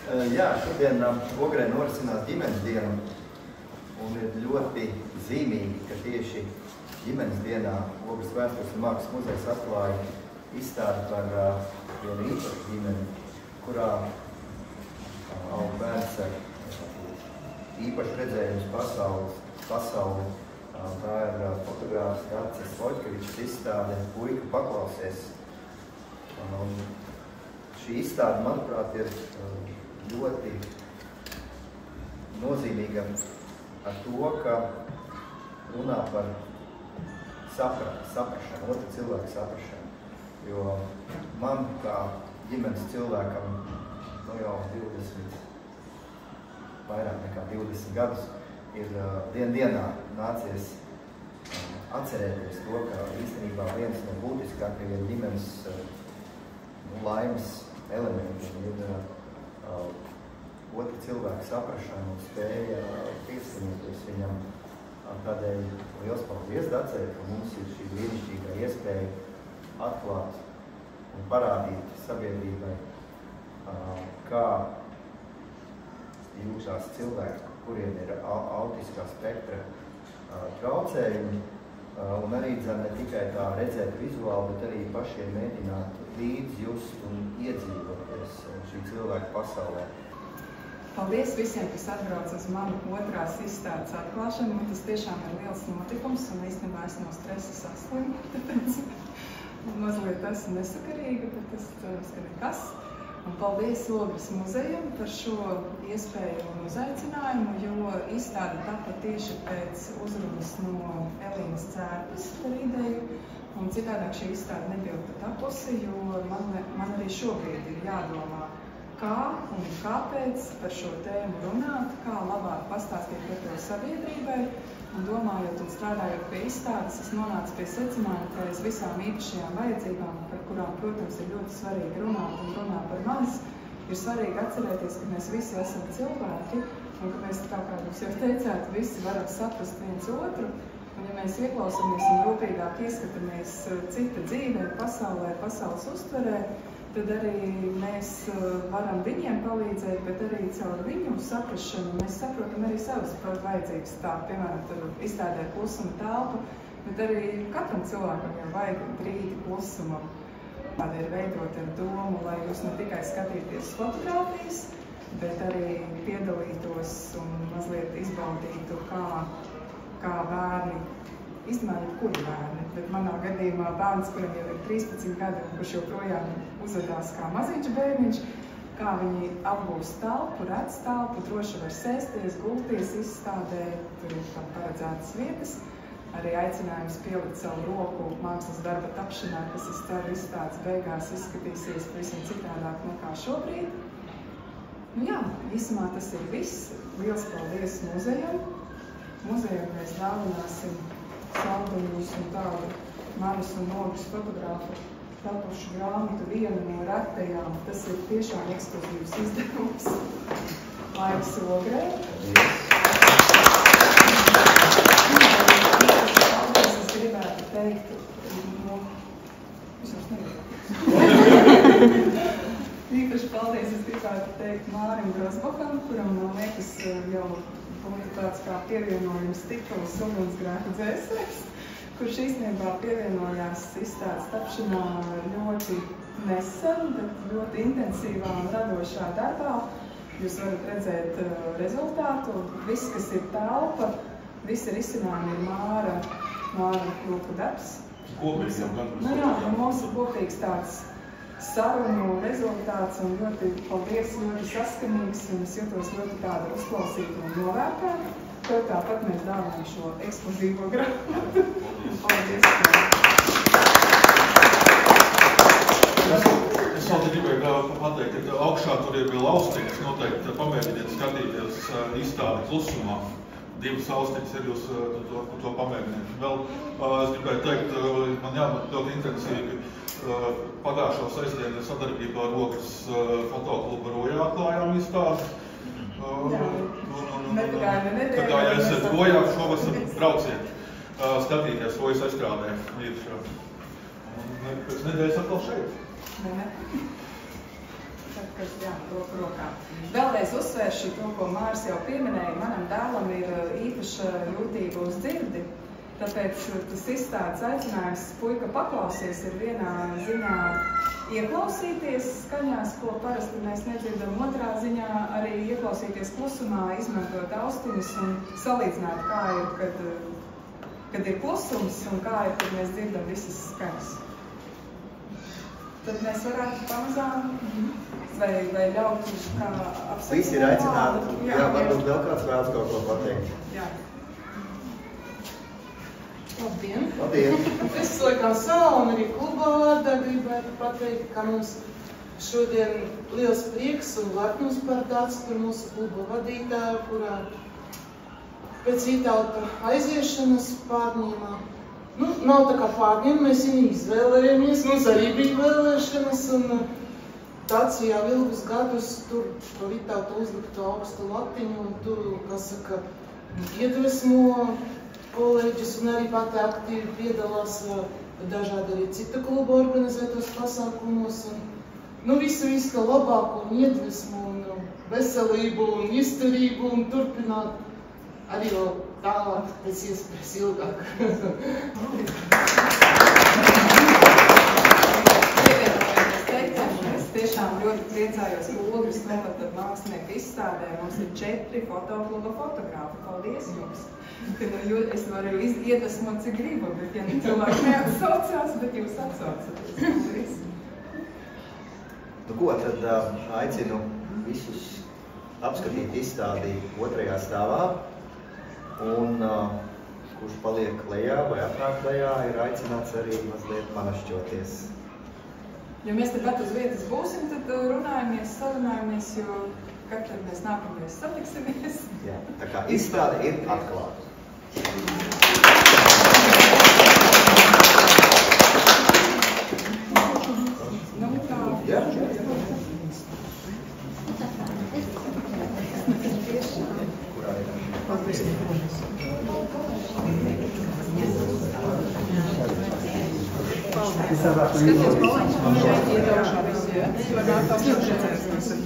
Jā, šodien Ogrē norisinās ģimenes diena, un ir ļoti zīmīgi, ka tieši ģimenes dienā Ogres Vēstures un mākslas muzejs atklāja izstādi par vienu īpašu ģimeni, kurā aug bērns ar īpašu redzējumu pasauli. Tā ir fotogrāfs Jācis Voļkevičs izstāde Puika paklausies. Šī izstāde, manuprāt, ir ļoti nozīmīga ar to, ka runā par saprašanu, otru cilvēku saprašanu. Jo man, kā ģimenes cilvēkam, jau vairāk nekā 20 gadus, ir dienā nācies atcerēties to, ka īstenībā viens no būtiskākajiem ģimenes laimes elementiem ir otru cilvēku saprašanu un spēja pieskaņoties viņam. Tādēļ liels paldies, Dacei, ka mums ir šī brīnišķīgā iespēja atklāt un parādīt sabiedrībai, kā jūtās cilvēki, kuriem ir autiskā spektra traucējumi, un arī ne tikai tā redzēt vizuāli, bet arī pašiem mēģināt līdzjust un iedzīvoties šī cilvēka pasaulē. Paldies visiem, kas atbrauc uz manu otrās izstādes atklāšanu. Tas tiešām ir liels notikums, un īstenībā es no stresa saslimu, tāpēc mazliet esmu nesakarīga, bet tas cerams, ka nekas. Un paldies Ogres muzejam par šo iespēju un uzaicinājumu, jo izstāde tapa tieši pēc uzrunas no Elīnas Cērpes par ideju, un citādāk šī izstāde nebija tapusi, jo man arī šobrīd ir jādomā, kā un kāpēc par šo tēmu runāt, kā labāk pastāstīt par to sabiedrībai, un domājot un strādājot pie izstādes, es nonācu pie secinājuma, ka aiz visām īpašajām vajadzībām, par kurām, protams, ir ļoti svarīgi runāt un runāt par manis, ir svarīgi atcerēties, ka mēs visi esam cilvēki, un ka mēs, kā jūs jau teicāt, visi varam saprast viens otru, un ja mēs ieklausamies un rūpīgāk ieskatāmies cita dzīvē, pasaulē, pasaules uztverē, tad arī mēs varam viņiem palīdzēt, bet arī caur viņu saprašanu mēs saprotam arī savas vajadzības. Tā, piemēram, tur izstādē klusuma telpu, bet arī katram cilvēkam jau vajag brīdi klusumam. Tāda ir veidot ar domu, lai jūs ne tikai skatīties fotogrāfijas, bet arī piedalītos un mazliet izbaudītu, kā bērni, īstenībā jebkuri bērni, bet manā gadījumā bērns, kuram jau ir 13 gadi un kurš joprojām uzvedās kā maziņš bērniņš, kā viņi apgūst telpu, redz telpu, droši var sēsties, gulties, izstādē, tur ir tam paredzētas vietas. Arī aicinājums pielikt savu roku mākslas darba tapšanā, kas, es ceru, izstādes beigās izskatīsies pavisam citādāk nekā šobrīd. Nu jā, īsumā tas ir viss. Liels paldies muzejam. Muzejam mēs dāvināsim saldumus un tādu manas un Ogres fotogrāfu tapušu grāmatu, vienu no retajām. Tas ir tiešām ekskluzīvs izdevums. Laiks Ogrē. Es gribētu teikt, īpaši paldies, es gribētu teikt Mārim Grosbacham, kuram, man liekas, jau būtu tāds kā pievienojums tituls Ugunsgrēka dzēsēs, kurš īstenībā pievienojās izstādes tapšanā ļoti nesen, bet ļoti intensīvā un radošā darbā. Jūs varat redzēt rezultātu. Viss, kas ir telpa, visi risinājumi ir Māra roku darbs. Kopīgs jau gan. Nu jā, mums ir kopīgs tāds sarunu rezultāts un ļoti paldies, ļoti saskanīgs, un es jūtos ļoti tāda uzklausīta un novērtēta. Tev tāpat mēs dāvinām šo ekskluzīvo grāmatu. Paldies! Es vēl gribēju pateikt, ka augšā tur ir vēl austiņas, noteikti pamēģiniet skatīties izstādi klusumā. Divas austiņas ir jūs to pamēģiniet. Vēl es gribēju teikt, man jābūt ļoti intensīvi. Pagājušo sestdienu sadarbībā ar Ogres fotoklubu Rojā atklājām izstādi. Tad, ja esat Rojā, šovasar brauciet, skatīties Rojas aizstrādē. Pēc nedēļas atkal šeit. kas roku rokā. Vēlreiz uzsvēršu to, ko Māris jau pieminēja. Manam dēlam ir īpaša jūtība uz dzirdi, tāpēc tas izstādes aicinājums puika paklausies ir vienā ziņā ieklausīties skaņās, ko parasti mēs nedzirdam, otrā ziņā arī ieklausīties klusumā, izmantot austiņas un salīdzināt, kā ir, kad ir klusums un kā ir, kad mēs dzirdam visas skaņas. Tad mēs varētu pamazām vai ļaut kā apsakot. Visi ir aicināti. Jā, varbūt vēl kāds vēlas kaut ko pateikt. Jā. Labdien! Labdien! Es laikam savu un arī klubā vārdā gribētu pateikt, ka mums šodien liels prieks un lepnums par tāds par mūsu kluba vadītāju, kurā pēc Itālta aiziešanas pārņēmā. Nav tā kā pārņēma, mēs viņu izvēlējamies, mums arī bija vēlēšanas, un tāds jau ilgus gadus tur par Itāltu uzliktu augstu latiņu, un tur, kā saka, iedvesmo kolēģis un arī pati aktīvi piedalās dažādi arī citu klubu organizētos pasākumos. Visu to labāku un iedvesmu un veselību un izturību un turpināt arī vēl tālāk pēc iespējas ilgāk. Es tiešām ļoti priecājos, ka Ogres novada mākslinieku izstādē. Mums ir 4 fotokluba fotografi. Paldies jums! Es varu iedvesmot, cik gribu, bet ja cilvēki neatsaucās, bet jūs atsaucaties. Ko tad aicinu visus apskatīt izstādi 2. stāvā, un kurš paliek lejā vai atnāk lejā, ir aicināts arī mazliet panašķoties. Ja mēs tepat uz vietas būsim, tad runājamies, sarunājamies, jo katru mēs nākamreiz satiksimies. Jā, tā kā izstāde ir atklāta. Jā. Kurā ir? Skaties, Baliņš, man šeit iedaugšā visi, ja? Jo nāk tās priecēs, kas ir.